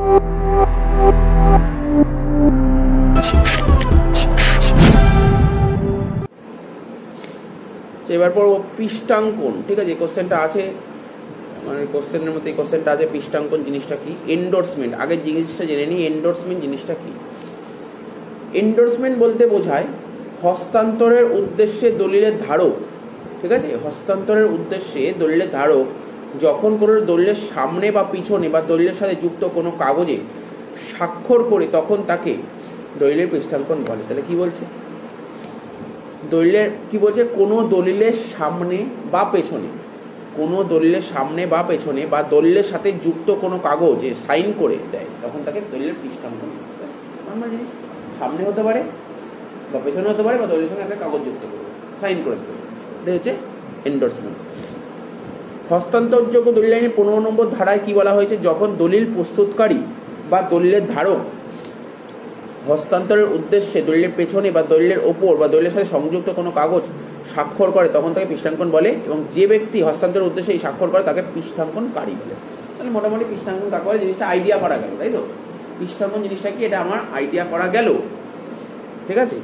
এবার পড়বো পৃষ্ঠাঙ্কন। ঠিক আছে, কোশ্চেনটা আছে, মানে কোশ্চেনের মধ্যে এই কোশ্চেনটা আছে, পৃষ্ঠাঙ্কন জিনিসটা কি। এন্ডোর্সমেন্ট, আগে জিনিসটা জেনে নিই, এন্ডোর্সমেন্ট জিনিসটা কি। এন্ডোর্সমেন্ট বলতে বোঝায় হস্তান্তরের উদ্দেশ্যে দলিলের ধারক, ঠিক আছে, হস্তান্তরের উদ্দেশ্যে দলিলের ধারক যখন কোনো দলিলের সামনে বা পিছনে বা দলিলের সাথে যুক্ত কোনো কাগজে স্বাক্ষর করে তখন তাকে দলিলের পৃষ্ঠাঙ্কন বলে। তাহলে কি বলছে, দলিলের কি বলছে, কোনো দলিলের সামনে বা পেছনে, কোনো দলিলের সামনে বা পেছনে বা দলিলের সাথে যুক্ত কোনো কাগজে সাইন করে দেয় তখন তাকে দলিলের পৃষ্ঠাঙ্কন। নর্মাল জিনিস, সামনে হতে পারে বা পেছনে হতে পারে বা দলিলের সঙ্গে একটা কাগজ যুক্ত করবে, সাইন করে দেবে, এটা হচ্ছে এন্ডোর্সমেন্ট। হস্তান্তরযোগ্য দলিল আইনের 15 নম্বর ধারায় কি বলা হয়েছে, যখন দলিল প্রস্তুতকারী বা দলিলের ধারক হস্তান্তরের উদ্দেশ্যে দলিলের পেছনে বা দলিলের ওপর বা দলিলের সাথে সংযুক্ত কোনো কাগজ স্বাক্ষর করে তখন তাকে পৃষ্ঠাঙ্কন বলে, এবং যে ব্যক্তি হস্তান্তরের উদ্দেশ্যে এই স্বাক্ষর করে তাকে পৃষ্ঠাঙ্কনকারী বলে। তাহলে মোটামুটি পৃষ্ঠাঙ্কন কাকে বলে জিনিসটা আইডিয়া করা গেল, তাই তো। পৃষ্ঠাঙ্কন জিনিসটা কি, এটা আমার আইডিয়া করা গেল, ঠিক আছে।